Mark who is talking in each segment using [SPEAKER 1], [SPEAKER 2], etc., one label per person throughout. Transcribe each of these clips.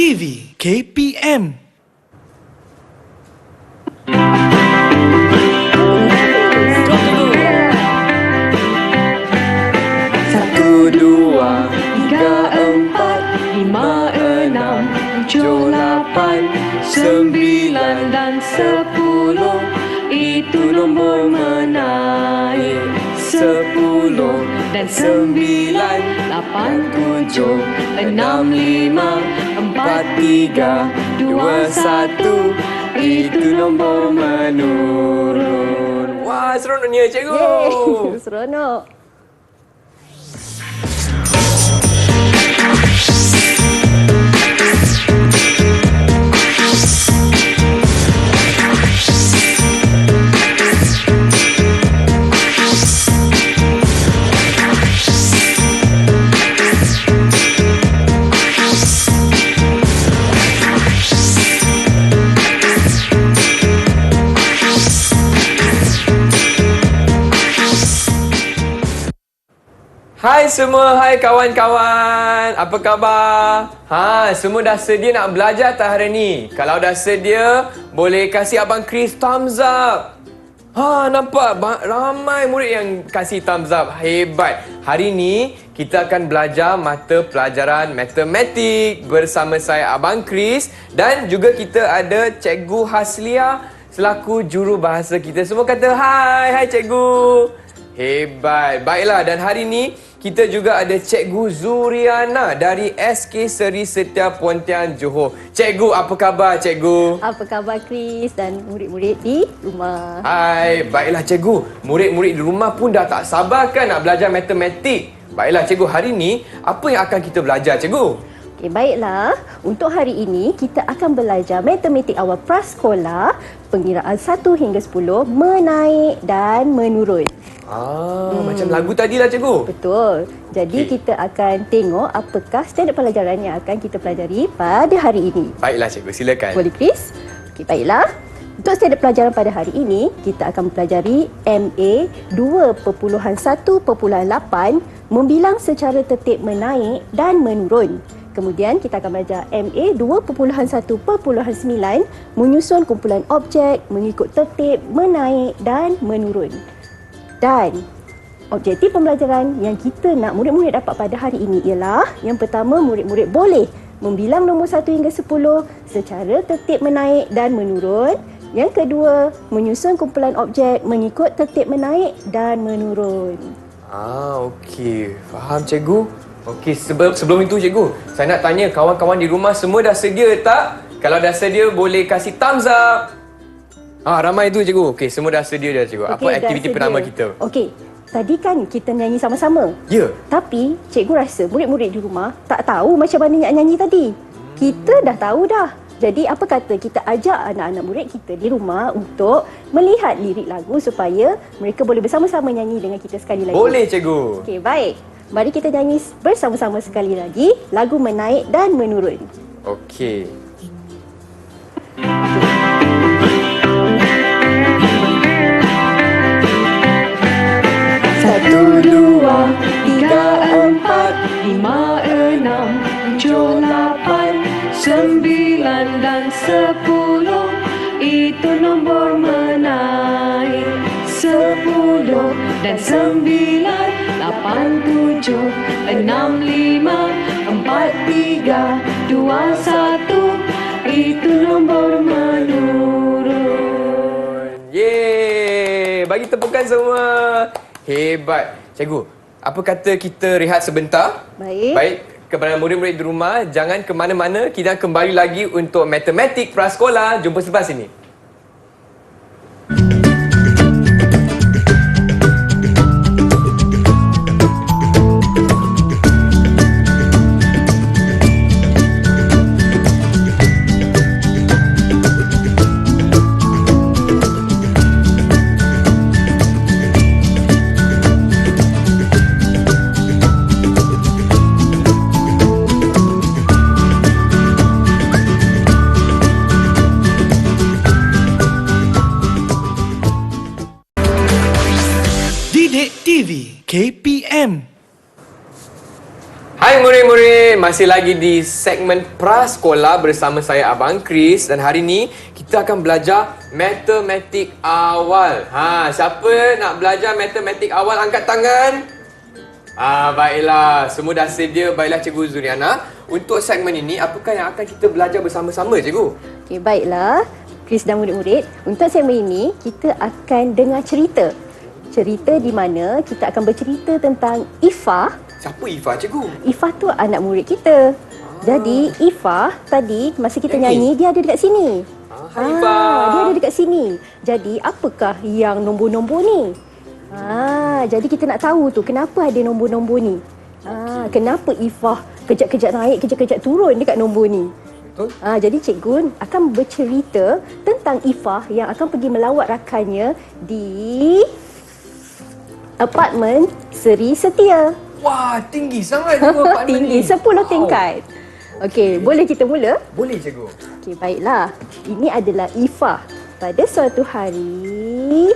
[SPEAKER 1] TV KPM.
[SPEAKER 2] Satu, dua, tiga, empat, lima, enam, tujuh, lapan, sembilan dan sepuluh. Itu nombor menaik. 10 dan 9, 8, 7, 6, 5, 4, 3, 2, 1. Itu nombor menurun. Wah, seronoknya cikgu.
[SPEAKER 3] Yeay, seronok.
[SPEAKER 2] Hai semua, hai kawan-kawan. Apa khabar? Semua dah sedia nak belajar tak hari ni? Kalau dah sedia, boleh kasih Abang Chris thumbs up. Nampak? Ramai murid yang kasih thumbs up. Hebat. Hari ni, kita akan belajar mata pelajaran matematik bersama saya Abang Chris. Dan juga kita ada Cikgu Haslia selaku jurubahasa kita. Semua kata hai cikgu. Hebat. Baiklah, dan hari ni kita juga ada Cikgu Zuriana dari SK Seri Setia Pontian Johor. Cikgu, apa khabar cikgu?
[SPEAKER 3] Apa khabar Chris dan murid-murid di rumah?
[SPEAKER 2] Hai, baiklah cikgu. Murid-murid di rumah pun dah tak sabar kan nak belajar matematik. Baiklah cikgu, hari ni apa yang akan kita belajar cikgu?
[SPEAKER 3] Okey, baiklah. Untuk hari ini kita akan belajar matematik awal prasekolah, pengiraan 1 hingga 10, menaik dan menurun.
[SPEAKER 2] Macam lagu tadi lah cikgu.
[SPEAKER 3] Betul. Jadi kita akan tengok apakah standard pelajaran yang akan kita pelajari pada hari ini.
[SPEAKER 2] Baiklah cikgu, silakan.
[SPEAKER 3] Boleh Chris? Okey, baiklah. Untuk standard pelajaran pada hari ini, kita akan mempelajari MA 2.1.8, membilang secara tertib menaik dan menurun. Kemudian kita akan belajar MA 2.1.9, menyusun kumpulan objek mengikut tertib menaik dan menurun. Dan objektif pembelajaran yang kita nak murid-murid dapat pada hari ini ialah, yang pertama, murid-murid boleh membilang nombor 1 hingga 10 secara tertib menaik dan menurun. Yang kedua, menyusun kumpulan objek mengikut tertib menaik dan menurun.
[SPEAKER 2] Okey. Faham cikgu? Okey, sebelum itu cikgu, saya nak tanya kawan-kawan di rumah semua dah sedia tak? Kalau dah sedia, boleh kasih thumbs up. Ramai tu cikgu. Okey, semua dah sedia dah cikgu. Apa aktiviti pertama kita?
[SPEAKER 3] Okey, tadi kan kita nyanyi sama-sama.
[SPEAKER 2] Ya.
[SPEAKER 3] Tapi cikgu rasa murid-murid di rumah tak tahu macam mana nak nyanyi tadi. Kita dah tahu dah. Jadi apa kata kita ajak anak-anak murid kita di rumah untuk melihat lirik lagu supaya mereka boleh bersama-sama nyanyi dengan kita sekali lagi.
[SPEAKER 2] Boleh cikgu.
[SPEAKER 3] Okey, baik. Mari kita nyanyi bersama-sama sekali lagi lagu Menaik dan Menurun.
[SPEAKER 2] Okey.
[SPEAKER 3] Satu, dua, tiga, empat, lima, enam, tujuh, lapan, sembilan dan 10. Itu nombor menaik. 10 dan 9, 8, 7, 6, 5, 4, 3, 2, 1. Itu nombor menurun.
[SPEAKER 2] Yeay! Bagi tepukan semua. Hebat. Cikgu, apa kata kita rehat sebentar?
[SPEAKER 3] Baik.
[SPEAKER 2] Kepada murid-murid di rumah, jangan ke mana-mana. Kita kembali lagi untuk matematik prasekolah. Jumpa selepas ini. Hai murid-murid, masih lagi di segmen Prasekolah bersama saya Abang Chris dan hari ni kita akan belajar matematik awal. Siapa nak belajar matematik awal angkat tangan? Baiklah, semua dah sedia. Baiklah Cikgu Zuriana, untuk segmen ini apakah yang akan kita belajar bersama-sama Cikgu?
[SPEAKER 3] Okey, baiklah. Chris dan murid-murid, untuk segmen ini kita akan dengar cerita. Cerita di mana kita akan bercerita tentang Ifah.
[SPEAKER 2] Siapa Ifah Cikgu?
[SPEAKER 3] Ifah tu anak murid kita. Jadi Ifah tadi masa kita nyanyi dia ada dekat sini.
[SPEAKER 2] Hai Ifah.
[SPEAKER 3] Dia ada dekat sini. Jadi apakah yang nombor-nombor ni? Jadi kita nak tahu tu kenapa ada nombor-nombor ni. Kenapa Ifah kejap-kejap naik, kejap-kejap turun dekat nombor ni.
[SPEAKER 2] Betul?
[SPEAKER 3] Jadi cikgu akan bercerita tentang Ifah yang akan pergi melawat rakannya di apartmen Seri Setia.
[SPEAKER 2] Wah, tinggi sangat Cikgu apartmen
[SPEAKER 3] Tinggi
[SPEAKER 2] ni.
[SPEAKER 3] 10 tingkat. Okey, boleh kita mula?
[SPEAKER 2] Boleh Cikgu.
[SPEAKER 3] Okey, baiklah. Ini adalah Ifah. Pada suatu hari,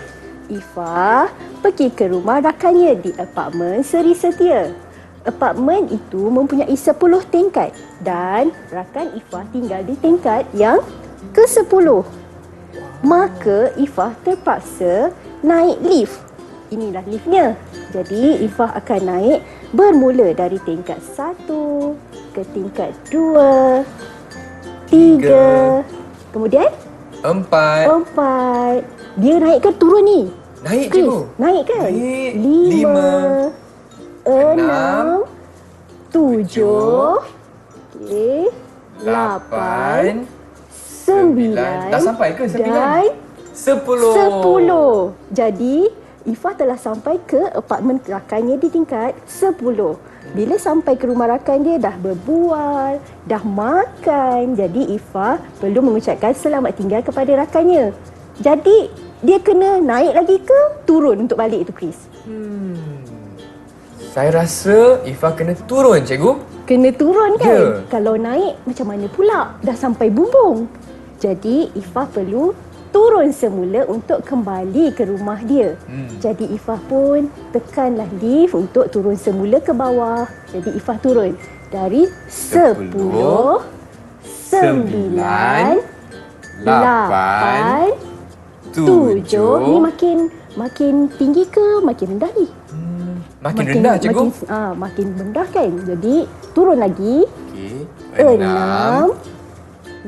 [SPEAKER 3] Ifah pergi ke rumah rakannya di apartmen Seri Setia. Apartmen itu mempunyai 10 tingkat dan rakan Ifah tinggal di tingkat yang ke-10. Maka Ifah terpaksa naik lift. Inilah liftnya. Jadi Ifah akan naik bermula dari tingkat 1 ke tingkat 2, 3, kemudian
[SPEAKER 2] 4.
[SPEAKER 3] 4. Dia naik ke turun ni?
[SPEAKER 2] Naik
[SPEAKER 3] Chris,
[SPEAKER 2] Cikgu.
[SPEAKER 3] naik kan?
[SPEAKER 2] Naik.
[SPEAKER 3] 5, 6, 7, 8, 9.
[SPEAKER 2] Dah sampai ke 9?
[SPEAKER 3] Dan
[SPEAKER 2] 10.
[SPEAKER 3] Jadi Ifah telah sampai ke apartmen rakannya di tingkat 10. Bila sampai ke rumah rakan dia dah berbual, dah makan. Jadi Ifah perlu mengucapkan selamat tinggal kepada rakannya. Jadi dia kena naik lagi ke turun untuk balik tu Chris?
[SPEAKER 2] Saya rasa Ifah kena turun Cikgu.
[SPEAKER 3] Kena turun kan?
[SPEAKER 2] Ya.
[SPEAKER 3] Kalau naik macam mana pula? Dah sampai bumbung. Jadi Ifah perlu turun semula untuk kembali ke rumah dia. Jadi Ifah pun tekanlah lift untuk turun semula ke bawah. Jadi Ifah turun dari 10, 9, 8, 7. Ni makin tinggi ke makin rendah ni?
[SPEAKER 2] Makin rendah Cikgu.
[SPEAKER 3] Makin rendah kan. Jadi turun lagi.
[SPEAKER 2] Okey.
[SPEAKER 3] 6,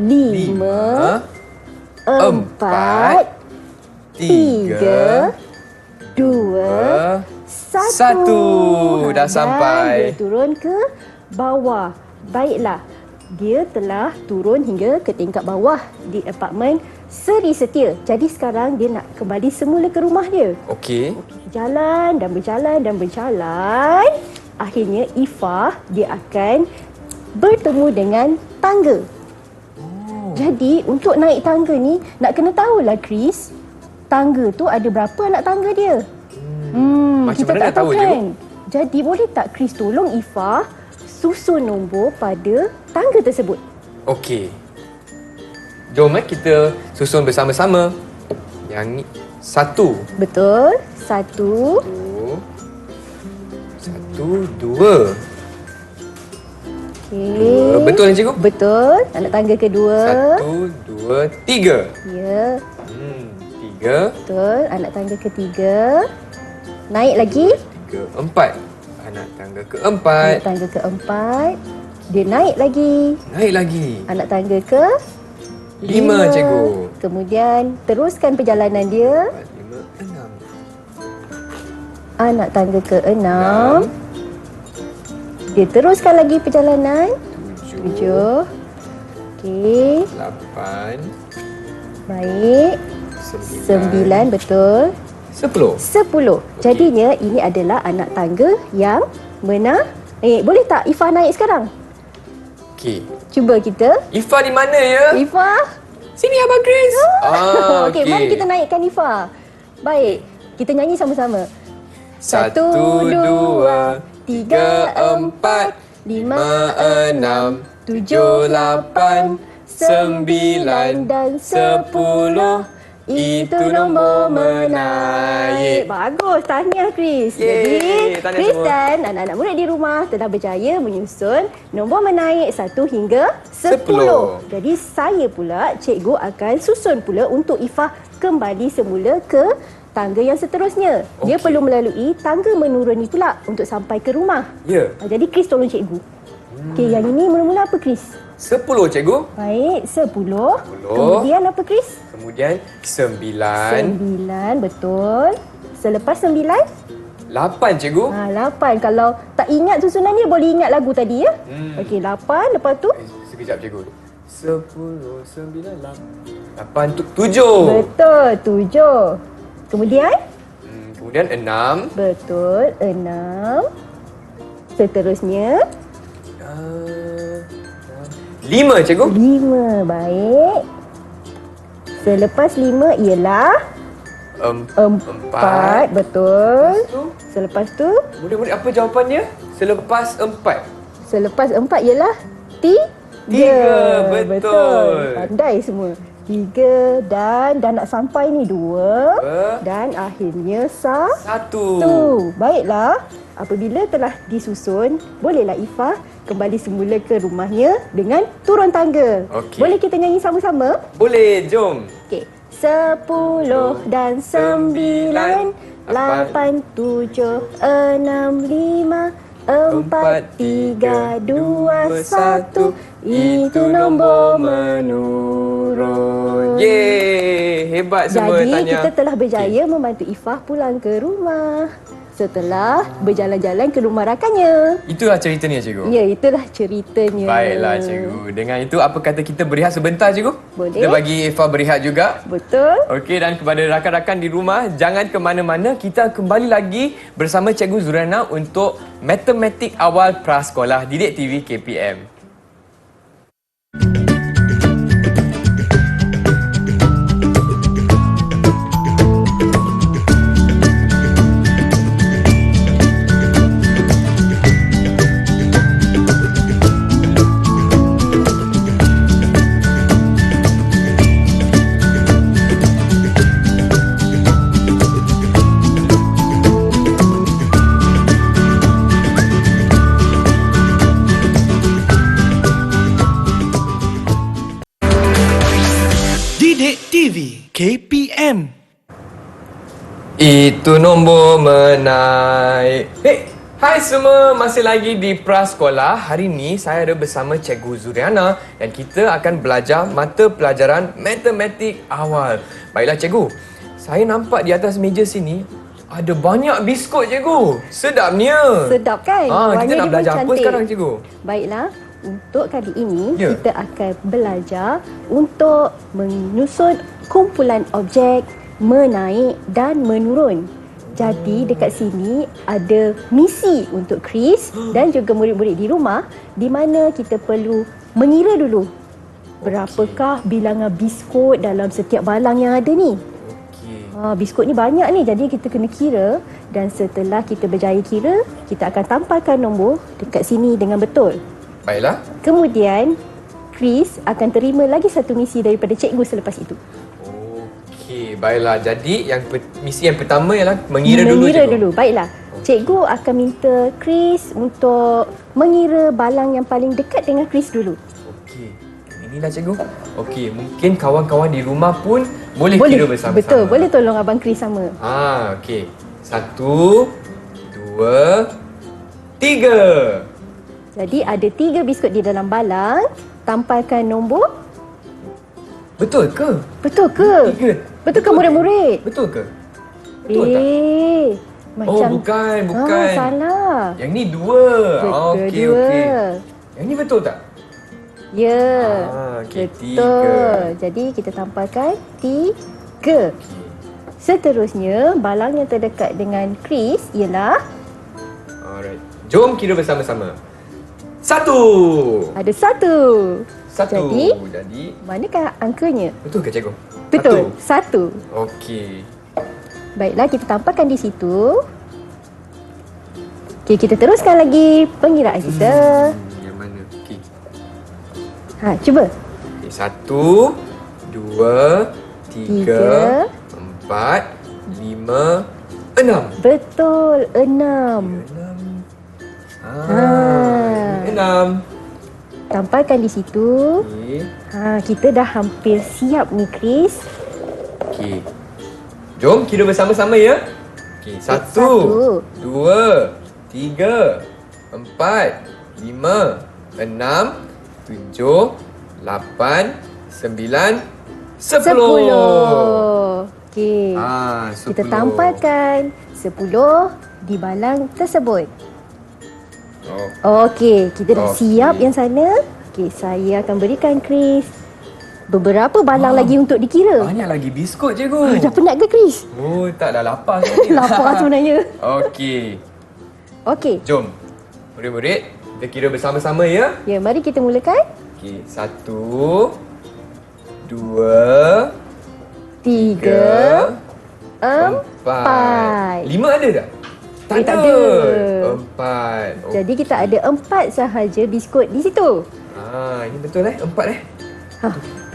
[SPEAKER 3] 5, 4, 3, 2, 1.
[SPEAKER 2] Dah sampai.
[SPEAKER 3] Dia turun ke bawah. Baiklah. Dia telah turun hingga ke tingkat bawah di apartmen Seri Setia. Jadi sekarang dia nak kembali semula ke rumah dia.
[SPEAKER 2] Okey.
[SPEAKER 3] Berjalan dan berjalan dan berjalan. Akhirnya Ifah dia akan bertemu dengan tangga. Jadi untuk naik tangga ni nak kena tahulah Chris, tangga tu ada berapa anak tangga dia?
[SPEAKER 2] Macam
[SPEAKER 3] Kita
[SPEAKER 2] mana
[SPEAKER 3] tak
[SPEAKER 2] nak tahu,
[SPEAKER 3] tahu
[SPEAKER 2] Cikgu?
[SPEAKER 3] kan? Jadi boleh tak Chris tolong Ifah susun nombor pada tangga tersebut?
[SPEAKER 2] Okey. Jom kita susun bersama-sama. Yang ni 1.
[SPEAKER 3] Betul. 1,
[SPEAKER 2] 2.
[SPEAKER 3] okey.
[SPEAKER 2] Betul kan Cikgu?
[SPEAKER 3] Betul. Anak tangga kedua.
[SPEAKER 2] 1, 2, 3.
[SPEAKER 3] Ya,
[SPEAKER 2] 3,
[SPEAKER 3] betul. Anak tangga ketiga. Naik lagi.
[SPEAKER 2] 4. Anak tangga keempat.
[SPEAKER 3] Anak tangga keempat. Dia naik lagi.
[SPEAKER 2] Naik lagi.
[SPEAKER 3] Anak tangga ke
[SPEAKER 2] 5 Cikgu.
[SPEAKER 3] Kemudian teruskan perjalanan dia.
[SPEAKER 2] 4, 5, 6.
[SPEAKER 3] Anak tangga ke-6.
[SPEAKER 2] 6.
[SPEAKER 3] Dia teruskan lagi perjalanan.
[SPEAKER 2] 7.
[SPEAKER 3] 7. Okey.
[SPEAKER 2] 8.
[SPEAKER 3] Baik. 9 betul.
[SPEAKER 2] 10.
[SPEAKER 3] 10. Jadinya ini adalah anak tangga yang boleh tak Ifah naik sekarang?
[SPEAKER 2] Okey.
[SPEAKER 3] Cuba kita.
[SPEAKER 2] Ifah di mana ya?
[SPEAKER 3] Ifah.
[SPEAKER 2] Sini Abang Chris.
[SPEAKER 3] Okey, mari kita naikkan Ifah. Baik. Kita nyanyi sama-sama.
[SPEAKER 2] 1, 2, 3, 4, 5, 6, 7, 8, 9 dan 10.
[SPEAKER 3] itu nombor menaik. Bagus, tahniah Chris.
[SPEAKER 2] Yeay,
[SPEAKER 3] Jadi,
[SPEAKER 2] tahniah
[SPEAKER 3] Chris
[SPEAKER 2] semua.
[SPEAKER 3] dan anak-anak murid di rumah telah berjaya menyusun nombor menaik 1 hingga 10. Jadi, saya pula, cikgu akan susun pula untuk Ifah kembali semula ke tangga yang seterusnya. Dia
[SPEAKER 2] Okey.
[SPEAKER 3] perlu melalui tangga menurun ni pula untuk sampai ke rumah.
[SPEAKER 2] Ya.
[SPEAKER 3] Jadi, Chris tolong cikgu. Okey, yang ini mula-mula apa Chris?
[SPEAKER 2] 10 cikgu.
[SPEAKER 3] Baik, 10.
[SPEAKER 2] 10.
[SPEAKER 3] Kemudian apa Chris?
[SPEAKER 2] Kemudian 9.
[SPEAKER 3] 9, betul. Selepas 9?
[SPEAKER 2] 8 cikgu.
[SPEAKER 3] 8. Kalau tak ingat susunan dia, boleh ingat lagu tadi ya? Okey, 8. Lepas tu?
[SPEAKER 2] Sekejap cikgu. 10, 9, 8, 7.
[SPEAKER 3] Betul, 7. Kemudian?
[SPEAKER 2] Kemudian 6.
[SPEAKER 3] Betul, 6. Seterusnya?
[SPEAKER 2] 5 cikgu.
[SPEAKER 3] 5, baik. Selepas 5 ialah? 4, betul. Selepas tu?
[SPEAKER 2] Murid-murid apa jawapannya? Selepas 4.
[SPEAKER 3] Selepas 4 ialah? 3.
[SPEAKER 2] betul.
[SPEAKER 3] Pandai semua. 3 dan dah nak sampai ni 2 dan akhirnya 1. Baiklah. Apabila telah disusun, bolehlah Ifah kembali semula ke rumahnya dengan turun tangga.
[SPEAKER 2] Okey.
[SPEAKER 3] Boleh kita nyanyi sama-sama?
[SPEAKER 2] Boleh, jom.
[SPEAKER 3] Okey. 10 dan 9, 8, 7, 6, 5, 4, 3, 2, 1. Itu nombor menurun.
[SPEAKER 2] Yeay, hebat semua
[SPEAKER 3] Jadi
[SPEAKER 2] tanya.
[SPEAKER 3] kita telah berjaya membantu Ifah pulang ke rumah setelah berjalan-jalan ke rumah rakannya.
[SPEAKER 2] Itulah ceritanya cikgu.
[SPEAKER 3] Ya, itulah ceritanya.
[SPEAKER 2] Baiklah cikgu. Dengan itu apa kata kita berehat sebentar cikgu?
[SPEAKER 3] Boleh.
[SPEAKER 2] Kita bagi Eva berehat juga.
[SPEAKER 3] Betul.
[SPEAKER 2] Okey, dan kepada rakan-rakan di rumah, jangan ke mana-mana. Kita kembali lagi bersama Cikgu Zuriana untuk Matematik Awal Prasekolah Didik TV KPM.
[SPEAKER 1] Didik TV KPM.
[SPEAKER 2] Itu nombor menaik. Hai semua, masih lagi di Prasekolah. Hari ini saya ada bersama Cikgu Zuriana dan kita akan belajar mata pelajaran Matematik Awal. Baiklah cikgu, saya nampak di atas meja sini ada banyak biskut cikgu. Sedapnya.
[SPEAKER 3] Sedap kan?
[SPEAKER 2] Kita
[SPEAKER 3] Warnanya
[SPEAKER 2] nak
[SPEAKER 3] dia pun
[SPEAKER 2] belajar apa
[SPEAKER 3] cantik.
[SPEAKER 2] sekarang cikgu?
[SPEAKER 3] Baiklah, untuk kali ini
[SPEAKER 2] Ya.
[SPEAKER 3] kita akan belajar untuk menyusun kumpulan objek, menaik dan menurun. Jadi dekat sini ada misi untuk Chris dan juga murid-murid di rumah di mana kita perlu mengira dulu berapakah bilangan biskut dalam setiap balang yang ada ni.
[SPEAKER 2] Okey.
[SPEAKER 3] Biskut ni banyak ni, jadi kita kena kira dan setelah kita berjaya kira, kita akan tampalkan nombor dekat sini dengan betul.
[SPEAKER 2] Baiklah.
[SPEAKER 3] Kemudian, Chris akan terima lagi satu misi daripada cikgu selepas itu.
[SPEAKER 2] Okey, baiklah. Jadi misi yang pertama ialah mengira dulu cikgu.
[SPEAKER 3] dulu. Baiklah. Cikgu akan minta Chris untuk mengira balang yang paling dekat dengan Chris dulu.
[SPEAKER 2] Okey. Inilah cikgu. Okey, mungkin kawan-kawan di rumah pun boleh kira bersama-sama.
[SPEAKER 3] Betul, boleh tolong abang Chris sama.
[SPEAKER 2] Okey. 1, 2, 3.
[SPEAKER 3] Jadi ada 3 biskut di dalam balang. Tampalkan nombor.
[SPEAKER 2] Betul ke?
[SPEAKER 3] Betul ke?
[SPEAKER 2] 3.
[SPEAKER 3] Betul ke murid-murid?
[SPEAKER 2] Betul ke? Betul tak?
[SPEAKER 3] Macam
[SPEAKER 2] bukan.
[SPEAKER 3] salah.
[SPEAKER 2] Yang ni 2.
[SPEAKER 3] Betul,
[SPEAKER 2] Okey,
[SPEAKER 3] 2.
[SPEAKER 2] okey. Yang ni betul tak?
[SPEAKER 3] Ya.
[SPEAKER 2] Okey,
[SPEAKER 3] betul.
[SPEAKER 2] 3.
[SPEAKER 3] Jadi kita tampalkan 3. Seterusnya, balang yang terdekat dengan Chris ialah
[SPEAKER 2] Alright. Jom kira bersama-sama. 1.
[SPEAKER 3] ada 1.
[SPEAKER 2] 1. Jadi
[SPEAKER 3] Manakah angkanya?
[SPEAKER 2] betul ke cikgu?
[SPEAKER 3] Betul, 1.
[SPEAKER 2] Okey.
[SPEAKER 3] Baiklah, kita tampalkan di situ. Okey, kita teruskan lagi pengiraan kita.
[SPEAKER 2] Yang mana? Okey.
[SPEAKER 3] Cuba.
[SPEAKER 2] Okay, 1, 2, 3, 4, 5, 6.
[SPEAKER 3] Betul, 6.
[SPEAKER 2] 6.
[SPEAKER 3] Tampalkan di situ.
[SPEAKER 2] Okey.
[SPEAKER 3] Kita dah hampir siap ni, Chris.
[SPEAKER 2] Okey. Jom kira bersama-sama ya. Okey, 1, 2, 3, 4, 5, 6, 7, 8, 9, 10. Okey. 10.
[SPEAKER 3] Kita tampalkan 10 di balang tersebut. Okey, kita dah siap yang sana. Okey, saya akan berikan Chris beberapa balang lagi untuk dikira.
[SPEAKER 2] Banyak lagi biskut, cikgu.
[SPEAKER 3] Dah penat ke, Chris?
[SPEAKER 2] Oh, tak dah lapar sebenarnya.
[SPEAKER 3] Lapar sebenarnya.
[SPEAKER 2] Okey.
[SPEAKER 3] Okey.
[SPEAKER 2] Jom. Murid-murid, kita kira bersama-sama ya.
[SPEAKER 3] Ya, mari kita mulakan.
[SPEAKER 2] Okey, 1, 2,
[SPEAKER 3] 3,
[SPEAKER 2] 4. 5 ada tak? Tak
[SPEAKER 3] tak
[SPEAKER 2] ada.
[SPEAKER 3] ada.
[SPEAKER 2] 4.
[SPEAKER 3] Jadi kita ada 4 sahaja biskut di situ.
[SPEAKER 2] Ini betul 4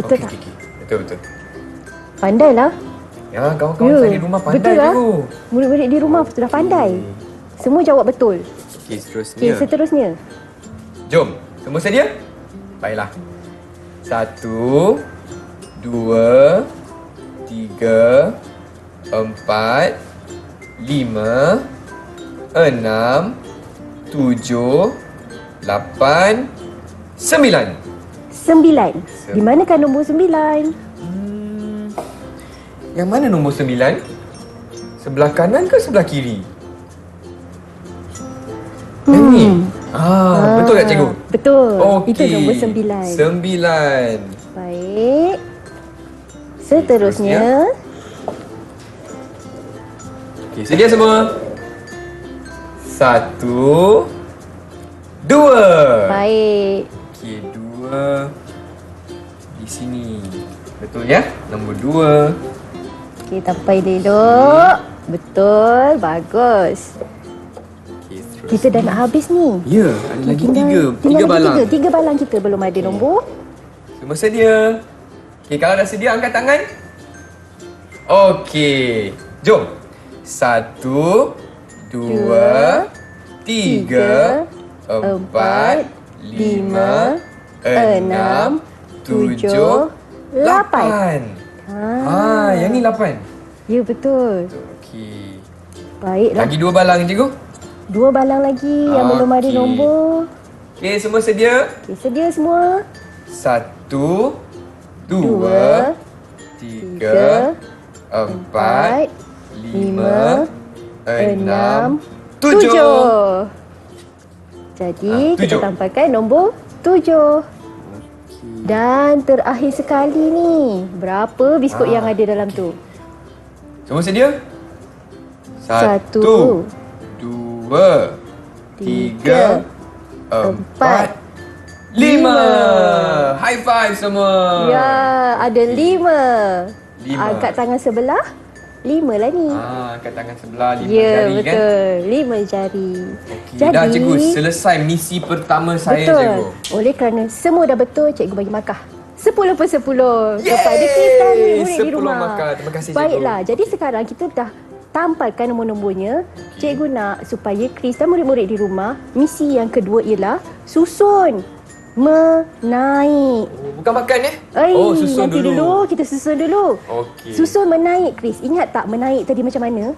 [SPEAKER 3] Betul
[SPEAKER 2] Okey,
[SPEAKER 3] tak?
[SPEAKER 2] okey. Betul.
[SPEAKER 3] Pandailah.
[SPEAKER 2] Ya, kawan-kawan saya di rumah pandai
[SPEAKER 3] betul lah.
[SPEAKER 2] cikgu.
[SPEAKER 3] Murid-murid di rumah sudah pandai. Semua jawab betul.
[SPEAKER 2] Okey, seterusnya.
[SPEAKER 3] Okey, seterusnya.
[SPEAKER 2] Jom, semua sedia? Baiklah. 1, 2, 3, 4, 5, 6, 7, 8, 9.
[SPEAKER 3] 9. Di manakah nombor 9?
[SPEAKER 2] Yang mana nombor 9? Sebelah kanan ke sebelah kiri? Yang ni? Betul tak cikgu?
[SPEAKER 3] Betul.
[SPEAKER 2] Okey.
[SPEAKER 3] Itu nombor 9.
[SPEAKER 2] 9.
[SPEAKER 3] Baik. Seterusnya.
[SPEAKER 2] Okey, sedia semua? 1, 2.
[SPEAKER 3] Baik.
[SPEAKER 2] Okey, 2 di sini. Betul ya? Nombor 2.
[SPEAKER 3] Okey, tapai dulu. Betul. Bagus.
[SPEAKER 2] Okey, terus.
[SPEAKER 3] Kita dah nak habis ni.
[SPEAKER 2] Ya, ada lagi
[SPEAKER 3] Tinggal
[SPEAKER 2] 3 balang.
[SPEAKER 3] Tiga balang kita belum ada nombor.
[SPEAKER 2] Semua sedia? Okey, kalau dah sedia angkat tangan. Okey. Jom. 1, 2, 3, 4, 5, 6, 7, 8. Yang ni 8.
[SPEAKER 3] Ya, betul.
[SPEAKER 2] Okey.
[SPEAKER 3] Baiklah.
[SPEAKER 2] Lagi 2 balang cikgu.
[SPEAKER 3] 2 balang lagi yang belum ada
[SPEAKER 2] Okey.
[SPEAKER 3] nombor.
[SPEAKER 2] Okey, semua sedia?
[SPEAKER 3] Okey, sedia semua.
[SPEAKER 2] 1, 2, 3, 4, 5, 6, 7.
[SPEAKER 3] Jadi, kita
[SPEAKER 2] 7.
[SPEAKER 3] tampalkan nombor 7. Dan terakhir sekali ni, berapa biskut yang ada dalam tu?
[SPEAKER 2] Semua sedia? 1, 2, 3, 4, 5. High five semua.
[SPEAKER 3] Ya, ada 5.
[SPEAKER 2] 5.
[SPEAKER 3] Angkat tangan sebelah, 5 lah ni.
[SPEAKER 2] Angkat tangan sebelah 5
[SPEAKER 3] Ya,
[SPEAKER 2] jari kan?
[SPEAKER 3] betul. 5 jari.
[SPEAKER 2] Okey, dah cikgu, selesai misi pertama saya
[SPEAKER 3] betul.
[SPEAKER 2] cikgu.
[SPEAKER 3] Oleh kerana semua dah betul, cikgu bagi markah 10 per 10 kepada kita murid-murid di
[SPEAKER 2] 10
[SPEAKER 3] rumah.
[SPEAKER 2] markah. Terima kasih, cikgu.
[SPEAKER 3] Baiklah, jadi sekarang kita dah tampalkan nombor-nombornya. Cikgu nak supaya Chris dan murid-murid di rumah, misi yang kedua ialah susun menaik.
[SPEAKER 2] Bukan makan ya? Susun
[SPEAKER 3] nanti dulu. Kita susun dulu.
[SPEAKER 2] Okey.
[SPEAKER 3] Susun menaik, Chris. Ingat tak menaik tadi macam mana?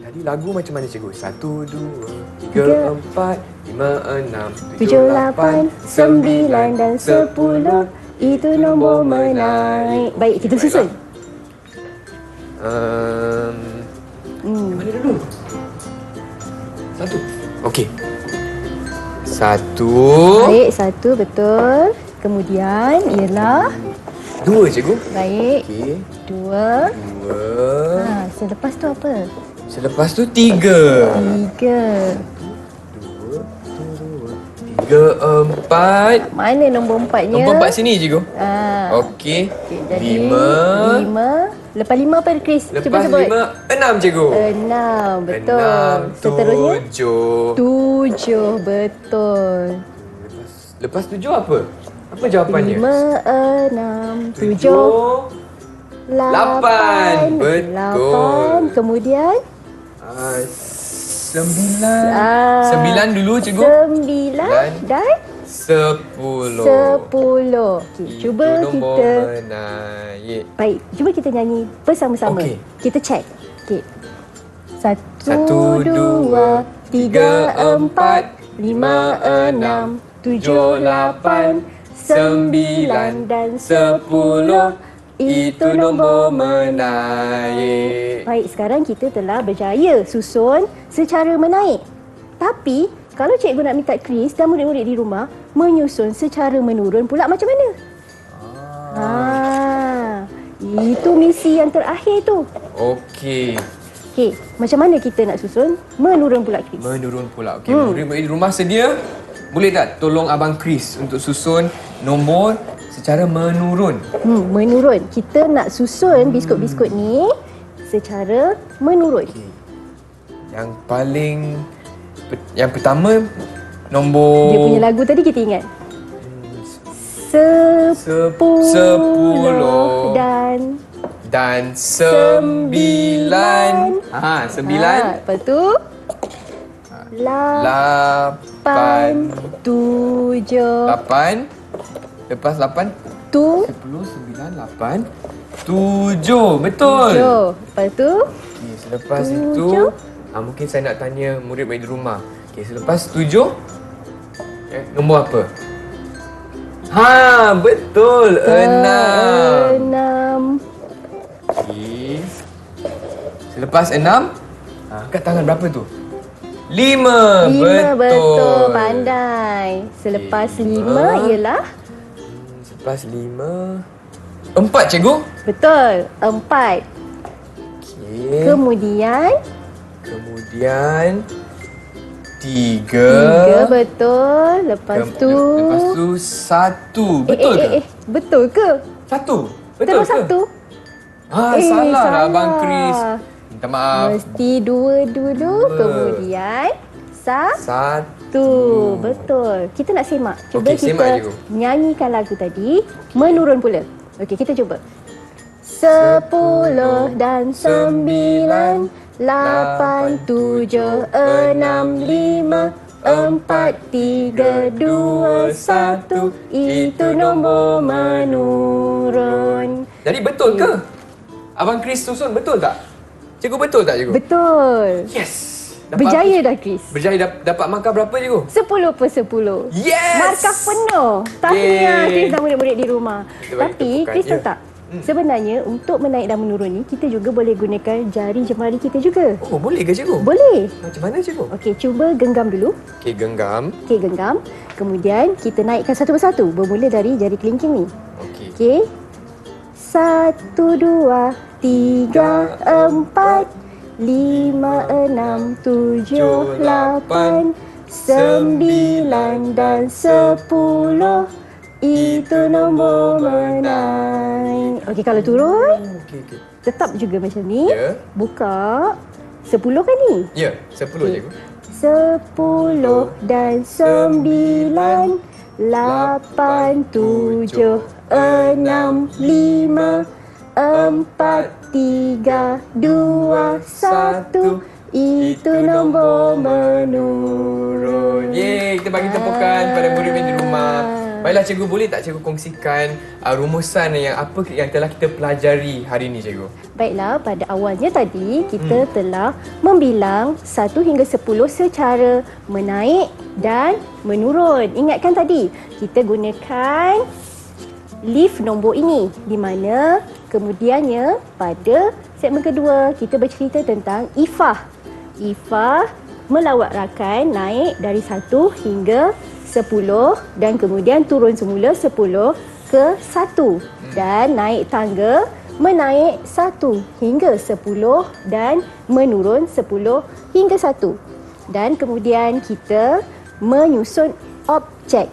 [SPEAKER 2] Tadi lagu macam mana cikgu? 1, 2, 3,
[SPEAKER 3] Tiga.
[SPEAKER 2] 4, 5, 6,
[SPEAKER 3] 7, 8, 9 dan 10. Itu nombor menaik. Baik, kita susun.
[SPEAKER 2] Mana dulu? 1. Okey. 1.
[SPEAKER 3] Baik, 1 betul. Kemudian ialah
[SPEAKER 2] 2 cikgu.
[SPEAKER 3] baik,
[SPEAKER 2] Okey.
[SPEAKER 3] 2.
[SPEAKER 2] 2.
[SPEAKER 3] Selepas tu apa?
[SPEAKER 2] Selepas tu 3.
[SPEAKER 3] 3.
[SPEAKER 2] 3, 4.
[SPEAKER 3] Mana nombor 4-nya?
[SPEAKER 2] Nombor 4 sini cikgu. Okey.
[SPEAKER 3] Okey, jadi
[SPEAKER 2] 5.
[SPEAKER 3] 5. Lepas 5 apa, Chris? Cuba
[SPEAKER 2] Lepas
[SPEAKER 3] sebut.
[SPEAKER 2] 5, 6 cikgu.
[SPEAKER 3] 6, betul.
[SPEAKER 2] 6,
[SPEAKER 3] Seterusnya?
[SPEAKER 2] 7.
[SPEAKER 3] 7, betul.
[SPEAKER 2] Lepas 7 apa? Apa jawapannya?
[SPEAKER 3] 5, 6, 7.
[SPEAKER 2] 8. Betul.
[SPEAKER 3] 8. Kemudian
[SPEAKER 2] 9. 9 dulu cikgu.
[SPEAKER 3] 9 dan
[SPEAKER 2] 10.
[SPEAKER 3] 10. Okey, cuba
[SPEAKER 2] nombor
[SPEAKER 3] kita
[SPEAKER 2] menaik.
[SPEAKER 3] baik, cuba kita nyanyi bersama-sama.
[SPEAKER 2] Okey.
[SPEAKER 3] Kita check. Okey.
[SPEAKER 2] 1, 2, 3, 4, 5, 6, 7, 8, 9 dan 10. Itu nombor menaik.
[SPEAKER 3] Baik, sekarang kita telah berjaya susun secara menaik. Tapi, kalau cikgu nak minta Chris dan murid-murid di rumah menyusun secara menurun pula macam mana? Itu misi yang terakhir tu.
[SPEAKER 2] Okey.
[SPEAKER 3] Okey, macam mana kita nak susun menurun pula, Chris?
[SPEAKER 2] Menurun pula. Okey, murid-murid di rumah sedia? Boleh tak tolong Abang Chris untuk susun nombor secara menurun?
[SPEAKER 3] Menurun. Kita nak susun biskut-biskut ni secara menurun.
[SPEAKER 2] Okay. Yang pertama nombor
[SPEAKER 3] Dia punya lagu tadi kita ingat. 10 dan
[SPEAKER 2] 9. 9.
[SPEAKER 3] lepas tu 8 7
[SPEAKER 2] 8. Lepas 8
[SPEAKER 3] tu
[SPEAKER 2] 10, 9, 8 7. Betul.
[SPEAKER 3] 7. Lepas tu
[SPEAKER 2] Okay, selepas
[SPEAKER 3] 7.
[SPEAKER 2] itu mungkin saya nak tanya murid-murid di rumah. Okay, selepas 7 nombor apa? Betul. 6.
[SPEAKER 3] 6.
[SPEAKER 2] Okay. Selepas 6 angkat tangan berapa tu? 5.
[SPEAKER 3] 5 betul. Pandai. Selepas 5 ialah
[SPEAKER 2] Selepas 5 4 cikgu.
[SPEAKER 3] betul. 4.
[SPEAKER 2] Okay.
[SPEAKER 3] Kemudian 3
[SPEAKER 2] 3.
[SPEAKER 3] betul. Lepas tu
[SPEAKER 2] 1. Betul ke?
[SPEAKER 3] betul ke?
[SPEAKER 2] 1. Betul
[SPEAKER 3] Terus
[SPEAKER 2] ke?
[SPEAKER 3] 1.
[SPEAKER 2] Salah lah
[SPEAKER 3] salah.
[SPEAKER 2] Abang Chris. Minta maaf.
[SPEAKER 3] Mesti 2 dulu. Kemudian 1. Betul. Kita nak semak. Cuba
[SPEAKER 2] Okey, semak,
[SPEAKER 3] kita
[SPEAKER 2] cikgu.
[SPEAKER 3] nyanyikan lagu tadi menurun pula. Okey, kita cuba. 10 dan 9, 8, 7, 6, 5, 4, 3, 2, 1. Itu nombor menurun.
[SPEAKER 2] Jadi betul ke? Abang Chris susun betul tak? Cikgu betul tak cikgu?
[SPEAKER 3] Betul.
[SPEAKER 2] Yes.
[SPEAKER 3] Berjaya dah, Chris.
[SPEAKER 2] Berjaya dapat markah berapa cikgu?
[SPEAKER 3] 10/10.
[SPEAKER 2] Yes.
[SPEAKER 3] Markah penuh. Tahniah Chris dan murid-murid di rumah.
[SPEAKER 2] Kita bagi
[SPEAKER 3] Tapi
[SPEAKER 2] tepukan,
[SPEAKER 3] Chris
[SPEAKER 2] ya.
[SPEAKER 3] tahu tak? Sebenarnya untuk menaik dan menurun ni kita juga boleh gunakan jari jemari kita juga.
[SPEAKER 2] Oh, boleh ke cikgu?
[SPEAKER 3] Boleh.
[SPEAKER 2] Macam mana cikgu?
[SPEAKER 3] Okey, cuba genggam dulu.
[SPEAKER 2] Okey, genggam.
[SPEAKER 3] Okey, genggam. Kemudian kita naikkan satu persatu bermula dari jari kelingking ni.
[SPEAKER 2] Okey.
[SPEAKER 3] Okey. 1 2 3 4 5 6 7 8 9 dan 10. Itu nombor menaik. Okey, kalau turun
[SPEAKER 2] Okey.
[SPEAKER 3] tetap juga macam ni.
[SPEAKER 2] Ya.
[SPEAKER 3] Buka 10 kan ni?
[SPEAKER 2] Ya, 10 cikgu.
[SPEAKER 3] 10 dan 9, 8, 7, 6, 5, 4, 3, 2, 1. Itu nombor menurun.
[SPEAKER 2] Yeay, kita bagi tepukan pada murid-murid di rumah. Baiklah cikgu, boleh tak cikgu kongsikan rumusan yang apa yang telah kita pelajari hari ini cikgu?
[SPEAKER 3] Baiklah, pada awalnya tadi kita telah membilang 1 hingga 10 secara menaik dan menurun. Ingatkan tadi, kita gunakan lift nombor ini di mana kemudiannya pada segmen kedua kita bercerita tentang ifah. Ifah melawat rakan naik dari 1 hingga 10 dan kemudian turun semula 10 ke 1 dan naik tangga menaik 1 hingga 10 dan menurun 10 hingga 1 dan kemudian kita menyusun objek,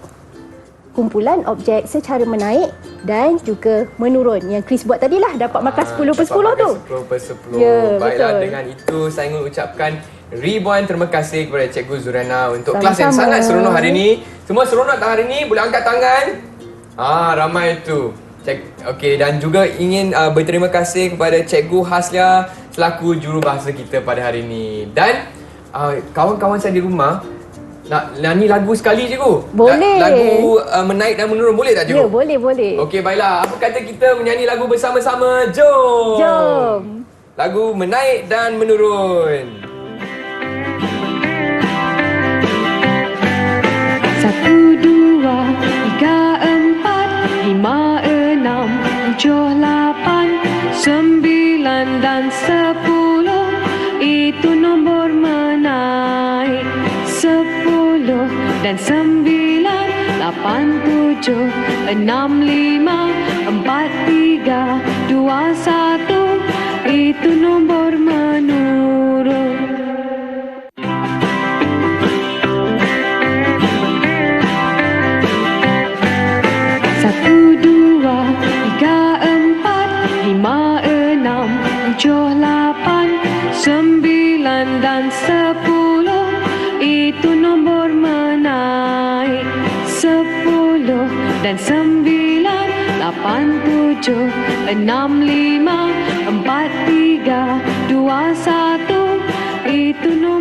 [SPEAKER 3] kumpulan objek secara menaik dan juga menurun. Yang Chris buat tadilah dapat markah 10/10 tu.
[SPEAKER 2] 10/10.
[SPEAKER 3] Ya,
[SPEAKER 2] Baiklah,
[SPEAKER 3] betul.
[SPEAKER 2] dengan itu saya ingin ucapkan ribuan terima kasih kepada Cikgu Zurana untuk kelas
[SPEAKER 3] Sama-sama.
[SPEAKER 2] yang sangat seronok hari ini. Semua seronok tak hari ini? Boleh angkat tangan? Ramai tu. Okey, dan juga ingin berterima kasih kepada Cikgu Haslia selaku jurubahasa kita pada hari ini. Dan kawan-kawan saya di rumah nak nyanyi lagu sekali Cikgu.
[SPEAKER 3] Boleh.
[SPEAKER 2] Lagu Menaik dan Menurun boleh tak Cikgu?
[SPEAKER 3] Ya, boleh.
[SPEAKER 2] Okey, baiklah. Apa kata kita menyanyi lagu bersama-sama? Jom.
[SPEAKER 3] Jom.
[SPEAKER 2] Lagu Menaik dan Menurun.
[SPEAKER 4] 1, 2, 3, 4, 5, 6, 7, 8, 9 dan 10. Itu nombor menaik. 10 dan 9, 8, 7, 6, 5, 4, 3, 2, 1. Itu nombor menurun. 1, 2, 3, 4, 5, 6, 7, 8, 9 dan 10. Itu nombor menaik. 10 dan 9, 8, 7, 6, 5, 4, 3, 2, 1. Itu nombor